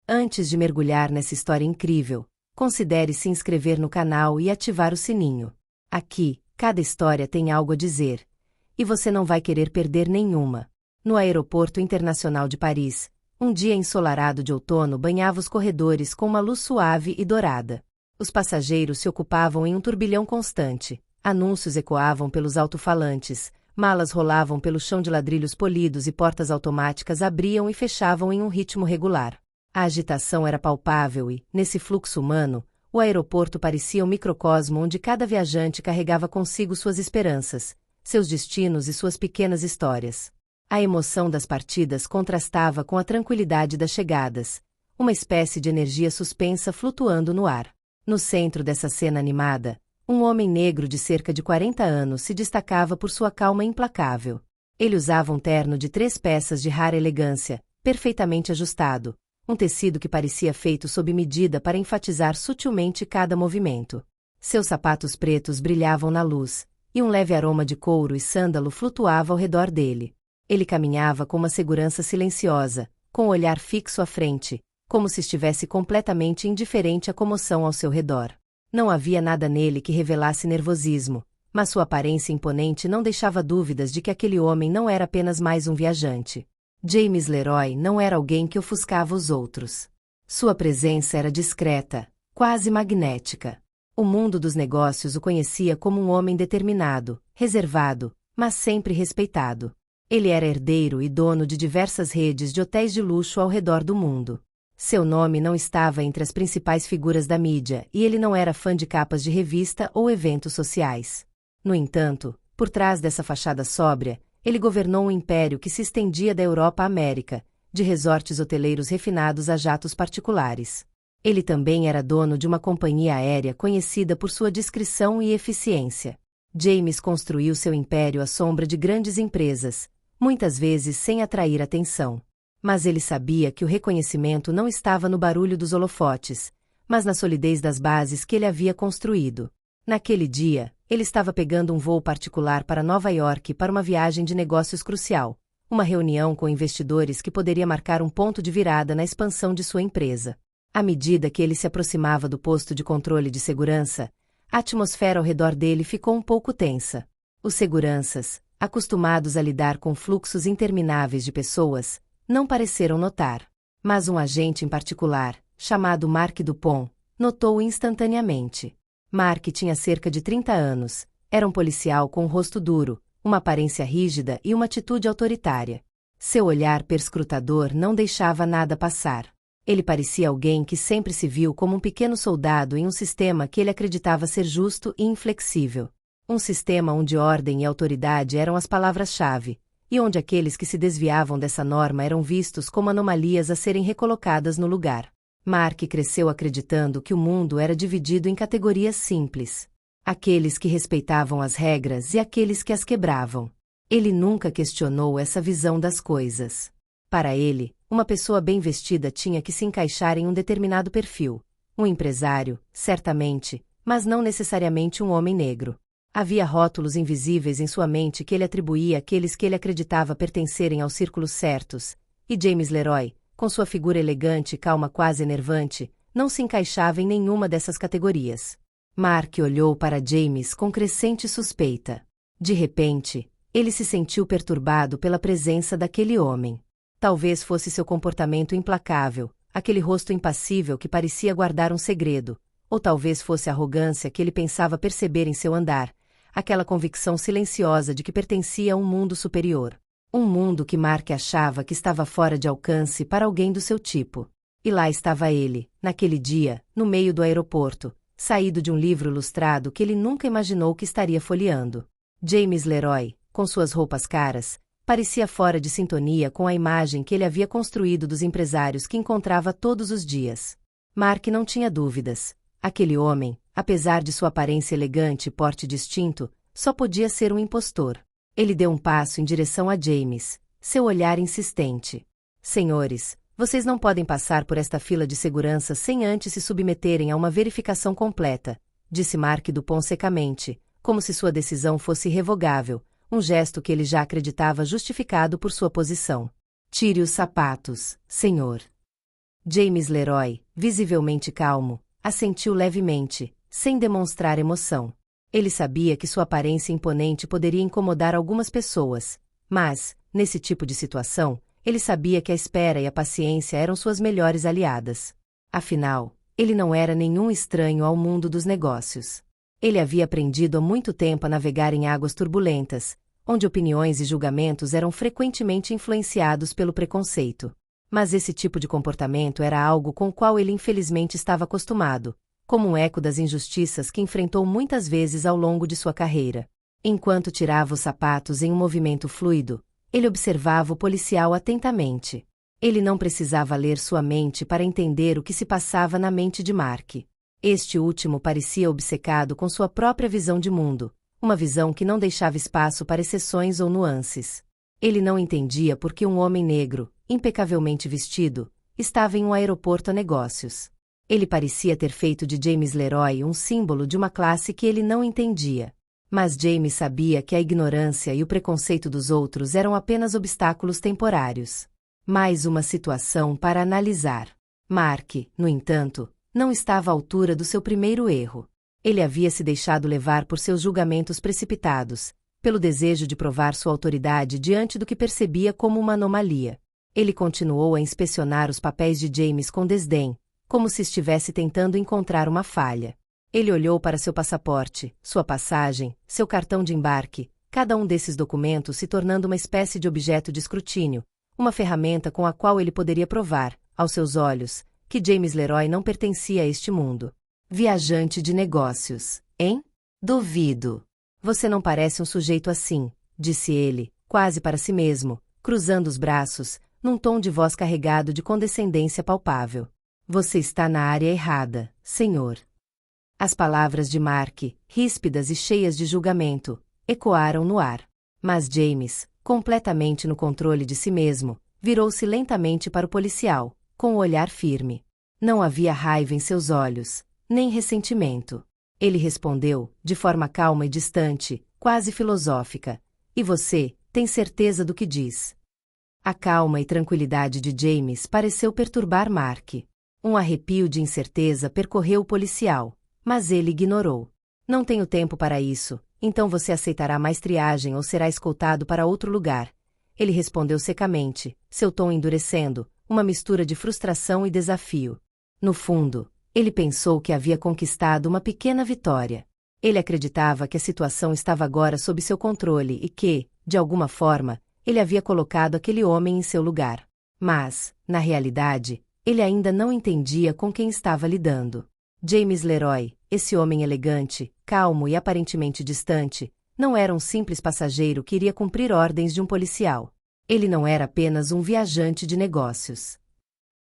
Antes de mergulhar nessa história incrível, considere se inscrever no canal e ativar o sininho. Aqui, cada história tem algo a dizer, e você não vai querer perder nenhuma. No Aeroporto Internacional de Paris, um dia ensolarado de outono banhava os corredores com uma luz suave e dourada. Os passageiros se ocupavam em um turbilhão constante, anúncios ecoavam pelos alto-falantes, malas rolavam pelo chão de ladrilhos polidos e portas automáticas abriam e fechavam em um ritmo regular. A agitação era palpável e, nesse fluxo humano, o aeroporto parecia um microcosmo onde cada viajante carregava consigo suas esperanças, seus destinos e suas pequenas histórias. A emoção das partidas contrastava com a tranquilidade das chegadas, uma espécie de energia suspensa flutuando no ar. No centro dessa cena animada, um homem negro de cerca de 40 anos se destacava por sua calma implacável. Ele usava um terno de 3 peças de rara elegância, perfeitamente ajustado, um tecido que parecia feito sob medida para enfatizar sutilmente cada movimento. Seus sapatos pretos brilhavam na luz, e um leve aroma de couro e sândalo flutuava ao redor dele. Ele caminhava com uma segurança silenciosa, com o olhar fixo à frente, como se estivesse completamente indiferente à comoção ao seu redor. Não havia nada nele que revelasse nervosismo, mas sua aparência imponente não deixava dúvidas de que aquele homem não era apenas mais um viajante. James Leroy não era alguém que ofuscava os outros. Sua presença era discreta, quase magnética. O mundo dos negócios o conhecia como um homem determinado, reservado, mas sempre respeitado. Ele era herdeiro e dono de diversas redes de hotéis de luxo ao redor do mundo. Seu nome não estava entre as principais figuras da mídia e ele não era fã de capas de revista ou eventos sociais. No entanto, por trás dessa fachada sóbria, ele governou um império que se estendia da Europa à América, de resorts hoteleiros refinados a jatos particulares. Ele também era dono de uma companhia aérea conhecida por sua discrição e eficiência. James construiu seu império à sombra de grandes empresas, muitas vezes sem atrair atenção. Mas ele sabia que o reconhecimento não estava no barulho dos holofotes, mas na solidez das bases que ele havia construído. Naquele dia, ele estava pegando um voo particular para Nova York para uma viagem de negócios crucial, uma reunião com investidores que poderia marcar um ponto de virada na expansão de sua empresa. À medida que ele se aproximava do posto de controle de segurança, a atmosfera ao redor dele ficou um pouco tensa. Os seguranças, acostumados a lidar com fluxos intermináveis de pessoas, não pareceram notar. Mas um agente em particular, chamado Mark Dupont, notou-o instantaneamente. Mark tinha cerca de 30 anos, era um policial com um rosto duro, uma aparência rígida e uma atitude autoritária. Seu olhar perscrutador não deixava nada passar. Ele parecia alguém que sempre se viu como um pequeno soldado em um sistema que ele acreditava ser justo e inflexível. Um sistema onde ordem e autoridade eram as palavras-chave, e onde aqueles que se desviavam dessa norma eram vistos como anomalias a serem recolocadas no lugar. Mark cresceu acreditando que o mundo era dividido em categorias simples: aqueles que respeitavam as regras e aqueles que as quebravam. Ele nunca questionou essa visão das coisas. Para ele, uma pessoa bem vestida tinha que se encaixar em um determinado perfil. Um empresário, certamente, mas não necessariamente um homem negro. Havia rótulos invisíveis em sua mente que ele atribuía àqueles que ele acreditava pertencerem aos círculos certos, e James Leroy, com sua figura elegante e calma quase enervante, não se encaixava em nenhuma dessas categorias. Mark olhou para James com crescente suspeita. De repente, ele se sentiu perturbado pela presença daquele homem. Talvez fosse seu comportamento implacável, aquele rosto impassível que parecia guardar um segredo, ou talvez fosse a arrogância que ele pensava perceber em seu andar, aquela convicção silenciosa de que pertencia a um mundo superior. Um mundo que Mark achava que estava fora de alcance para alguém do seu tipo. E lá estava ele, naquele dia, no meio do aeroporto, saído de um livro ilustrado que ele nunca imaginou que estaria folheando. James Leroy, com suas roupas caras, parecia fora de sintonia com a imagem que ele havia construído dos empresários que encontrava todos os dias. Mark não tinha dúvidas. Aquele homem, apesar de sua aparência elegante e porte distinto, só podia ser um impostor. Ele deu um passo em direção a James, seu olhar insistente. Senhores, vocês não podem passar por esta fila de segurança sem antes se submeterem a uma verificação completa, disse Mark Dupont secamente, como se sua decisão fosse irrevogável, um gesto que ele já acreditava justificado por sua posição. Tire os sapatos, senhor. James Leroy, visivelmente calmo, assentiu levemente, sem demonstrar emoção. Ele sabia que sua aparência imponente poderia incomodar algumas pessoas, mas, nesse tipo de situação, ele sabia que a espera e a paciência eram suas melhores aliadas. Afinal, ele não era nenhum estranho ao mundo dos negócios. Ele havia aprendido há muito tempo a navegar em águas turbulentas, onde opiniões e julgamentos eram frequentemente influenciados pelo preconceito. Mas esse tipo de comportamento era algo com o qual ele infelizmente estava acostumado, como um eco das injustiças que enfrentou muitas vezes ao longo de sua carreira. Enquanto tirava os sapatos em um movimento fluido, ele observava o policial atentamente. Ele não precisava ler sua mente para entender o que se passava na mente de Mark. Este último parecia obcecado com sua própria visão de mundo, uma visão que não deixava espaço para exceções ou nuances. Ele não entendia por que um homem negro, impecavelmente vestido, estava em um aeroporto a negócios. Ele parecia ter feito de James Leroy um símbolo de uma classe que ele não entendia. Mas James sabia que a ignorância e o preconceito dos outros eram apenas obstáculos temporários. Mais uma situação para analisar. Mark, no entanto, não estava à altura do seu primeiro erro. Ele havia se deixado levar por seus julgamentos precipitados, pelo desejo de provar sua autoridade diante do que percebia como uma anomalia. Ele continuou a inspecionar os papéis de James com desdém, como se estivesse tentando encontrar uma falha. Ele olhou para seu passaporte, sua passagem, seu cartão de embarque, cada um desses documentos se tornando uma espécie de objeto de escrutínio, uma ferramenta com a qual ele poderia provar, aos seus olhos, que James Leroy não pertencia a este mundo. Viajante de negócios, hein? Duvido. Você não parece um sujeito assim, disse ele, quase para si mesmo, cruzando os braços, num tom de voz carregado de condescendência palpável. Você está na área errada, senhor. As palavras de Mark, ríspidas e cheias de julgamento, ecoaram no ar. Mas James, completamente no controle de si mesmo, virou-se lentamente para o policial, com o olhar firme. Não havia raiva em seus olhos, nem ressentimento. Ele respondeu, de forma calma e distante, quase filosófica. E você, tem certeza do que diz? A calma e tranquilidade de James pareceu perturbar Mark. Um arrepio de incerteza percorreu o policial, mas ele ignorou. Não tenho tempo para isso, então você aceitará mais triagem ou será escoltado para outro lugar. Ele respondeu secamente, seu tom endurecendo, uma mistura de frustração e desafio. No fundo, ele pensou que havia conquistado uma pequena vitória. Ele acreditava que a situação estava agora sob seu controle e que, de alguma forma, ele havia colocado aquele homem em seu lugar. Mas, na realidade, ele ainda não entendia com quem estava lidando. James Leroy, esse homem elegante, calmo e aparentemente distante, não era um simples passageiro que iria cumprir ordens de um policial. Ele não era apenas um viajante de negócios.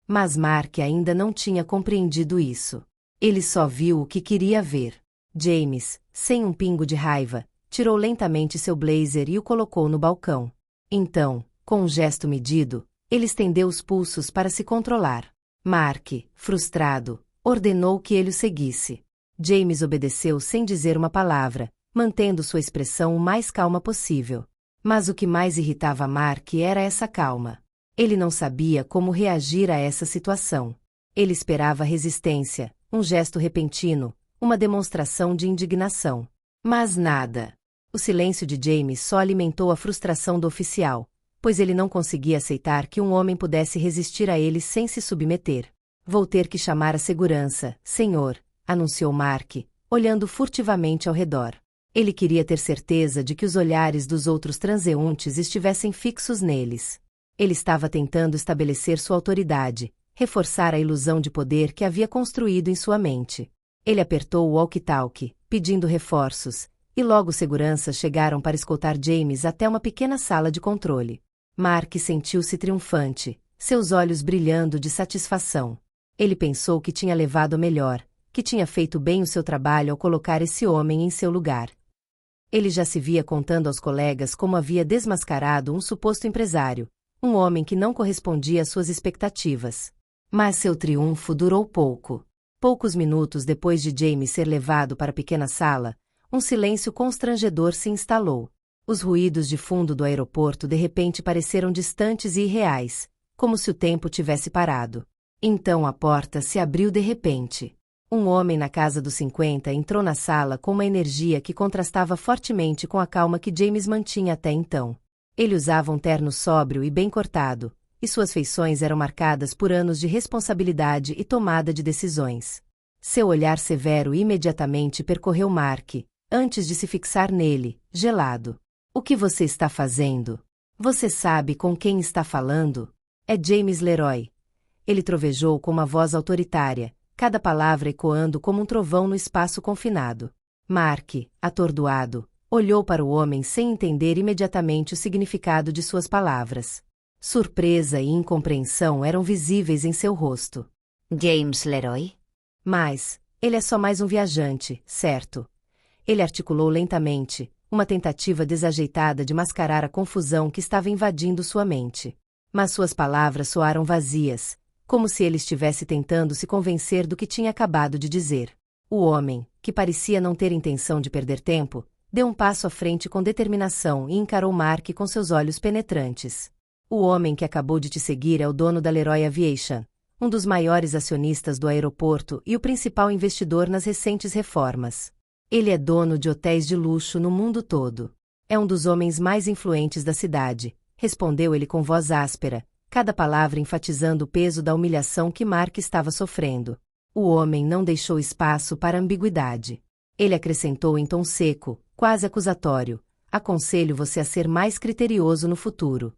Mas Mark ainda não tinha compreendido isso. Ele só viu o que queria ver. James, sem um pingo de raiva, tirou lentamente seu blazer e o colocou no balcão. Então, com um gesto medido, ele estendeu os pulsos para se controlar. Mark, frustrado, ordenou que ele o seguisse. James obedeceu sem dizer uma palavra, mantendo sua expressão o mais calma possível. Mas o que mais irritava Mark era essa calma. Ele não sabia como reagir a essa situação. Ele esperava resistência, um gesto repentino, uma demonstração de indignação. Mas nada. O silêncio de James só alimentou a frustração do oficial, pois ele não conseguia aceitar que um homem pudesse resistir a ele sem se submeter. Vou ter que chamar a segurança, senhor, anunciou Mark, olhando furtivamente ao redor. Ele queria ter certeza de que os olhares dos outros transeuntes estivessem fixos neles. Ele estava tentando estabelecer sua autoridade, reforçar a ilusão de poder que havia construído em sua mente. Ele apertou o walkie-talkie, pedindo reforços, e logo seguranças chegaram para escoltar James até uma pequena sala de controle. Mark sentiu-se triunfante, seus olhos brilhando de satisfação. Ele pensou que tinha levado a melhor, que tinha feito bem o seu trabalho ao colocar esse homem em seu lugar. Ele já se via contando aos colegas como havia desmascarado um suposto empresário, um homem que não correspondia às suas expectativas. Mas seu triunfo durou pouco. Poucos minutos depois de James ser levado para a pequena sala, um silêncio constrangedor se instalou. Os ruídos de fundo do aeroporto de repente pareceram distantes e irreais, como se o tempo tivesse parado. Então a porta se abriu de repente. Um homem na casa dos 50 entrou na sala com uma energia que contrastava fortemente com a calma que James mantinha até então. Ele usava um terno sóbrio e bem cortado, e suas feições eram marcadas por anos de responsabilidade e tomada de decisões. Seu olhar severo imediatamente percorreu Mark, antes de se fixar nele, gelado. O que você está fazendo? Você sabe com quem está falando? É James Leroy. Ele trovejou com uma voz autoritária, cada palavra ecoando como um trovão no espaço confinado. Mark, atordoado, olhou para o homem sem entender imediatamente o significado de suas palavras. Surpresa e incompreensão eram visíveis em seu rosto. James Leroy? Mas, ele é só mais um viajante, certo? Ele articulou lentamente, uma tentativa desajeitada de mascarar a confusão que estava invadindo sua mente. Mas suas palavras soaram vazias, como se ele estivesse tentando se convencer do que tinha acabado de dizer. O homem, que parecia não ter intenção de perder tempo, deu um passo à frente com determinação e encarou Mark com seus olhos penetrantes. O homem que acabou de te seguir é o dono da Leroy Aviation, um dos maiores acionistas do aeroporto e o principal investidor nas recentes reformas. Ele é dono de hotéis de luxo no mundo todo. É um dos homens mais influentes da cidade, respondeu ele com voz áspera, cada palavra enfatizando o peso da humilhação que Mark estava sofrendo. O homem não deixou espaço para ambiguidade. Ele acrescentou em tom seco, quase acusatório: aconselho você a ser mais criterioso no futuro.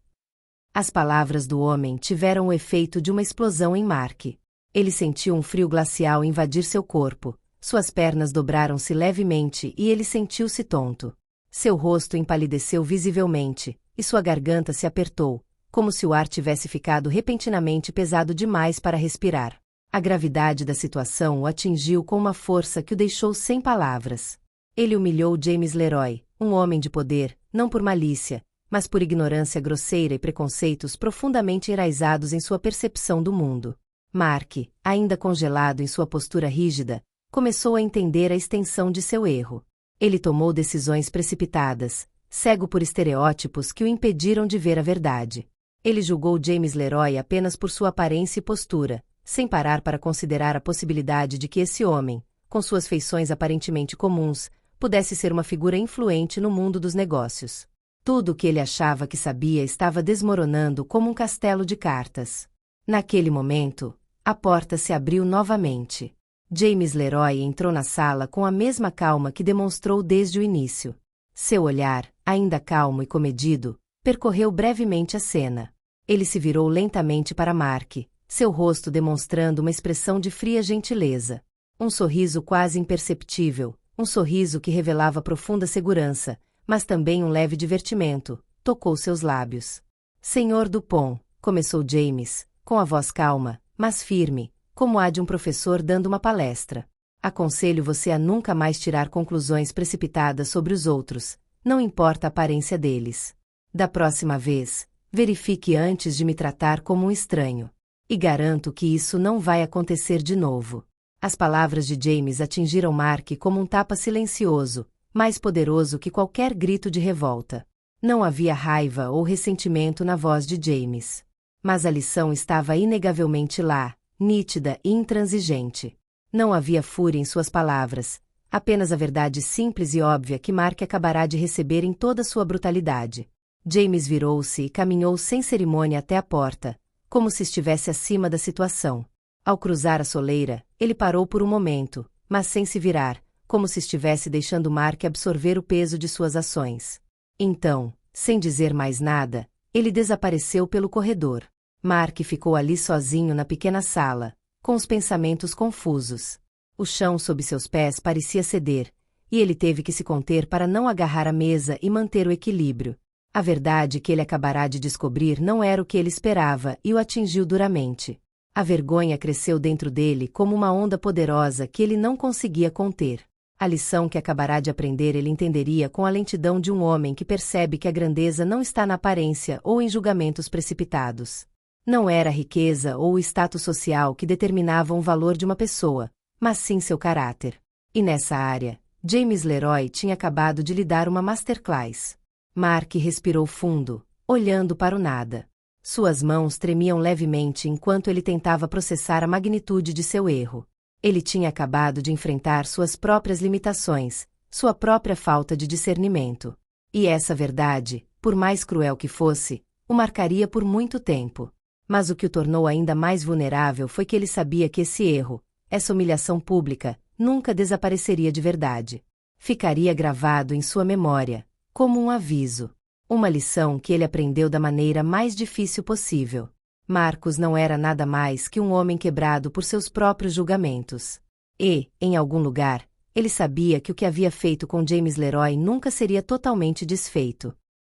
As palavras do homem tiveram o efeito de uma explosão em Mark. Ele sentiu um frio glacial invadir seu corpo, suas pernas dobraram-se levemente e ele sentiu-se tonto. Seu rosto empalideceu visivelmente, e sua garganta se apertou, como se o ar tivesse ficado repentinamente pesado demais para respirar. A gravidade da situação o atingiu com uma força que o deixou sem palavras. Ele humilhou James Leroy, um homem de poder, não por malícia, mas por ignorância grosseira e preconceitos profundamente enraizados em sua percepção do mundo. Mark, ainda congelado em sua postura rígida, começou a entender a extensão de seu erro. Ele tomou decisões precipitadas, cego por estereótipos que o impediram de ver a verdade. Ele julgou James Leroy apenas por sua aparência e postura, sem parar para considerar a possibilidade de que esse homem, com suas feições aparentemente comuns, pudesse ser uma figura influente no mundo dos negócios. Tudo o que ele achava que sabia estava desmoronando como um castelo de cartas. Naquele momento, a porta se abriu novamente. James Leroy entrou na sala com a mesma calma que demonstrou desde o início. Seu olhar, ainda calmo e comedido, percorreu brevemente a cena. Ele se virou lentamente para Mark, seu rosto demonstrando uma expressão de fria gentileza. Um sorriso quase imperceptível, um sorriso que revelava profunda segurança, mas também um leve divertimento, tocou seus lábios. Senhor Dupont, começou James, com a voz calma, mas firme, como a de um professor dando uma palestra. Aconselho você a nunca mais tirar conclusões precipitadas sobre os outros, não importa a aparência deles. Da próxima vez, verifique antes de me tratar como um estranho. E garanto que isso não vai acontecer de novo. As palavras de James atingiram Mark como um tapa silencioso, mais poderoso que qualquer grito de revolta. Não havia raiva ou ressentimento na voz de James. Mas a lição estava inegavelmente lá, nítida e intransigente. Não havia fúria em suas palavras, apenas a verdade simples e óbvia que Mark acabará de receber em toda sua brutalidade. James virou-se e caminhou sem cerimônia até a porta, como se estivesse acima da situação. Ao cruzar a soleira, ele parou por um momento, mas sem se virar, como se estivesse deixando Mark absorver o peso de suas ações. Então, sem dizer mais nada, ele desapareceu pelo corredor. Mark ficou ali sozinho na pequena sala, com os pensamentos confusos. O chão sob seus pés parecia ceder, e ele teve que se conter para não agarrar a mesa e manter o equilíbrio. A verdade que ele acabará de descobrir não era o que ele esperava e o atingiu duramente. A vergonha cresceu dentro dele como uma onda poderosa que ele não conseguia conter. A lição que acabará de aprender ele entenderia com a lentidão de um homem que percebe que a grandeza não está na aparência ou em julgamentos precipitados. Não era a riqueza ou o status social que determinavam o valor de uma pessoa, mas sim seu caráter. E nessa área, James Leroy tinha acabado de lhe dar uma masterclass. Mark respirou fundo, olhando para o nada. Suas mãos tremiam levemente enquanto ele tentava processar a magnitude de seu erro. Ele tinha acabado de enfrentar suas próprias limitações, sua própria falta de discernimento. E essa verdade, por mais cruel que fosse, o marcaria por muito tempo. Mas o que o tornou ainda mais vulnerável foi que ele sabia que esse erro, essa humilhação pública, nunca desapareceria de verdade. Ficaria gravado em sua memória, como um aviso. Uma lição que ele aprendeu da maneira mais difícil possível. Marcos não era nada mais que um homem quebrado por seus próprios julgamentos. E, em algum lugar, ele sabia que o que havia feito com James LeRoy nunca seria totalmente desfeito.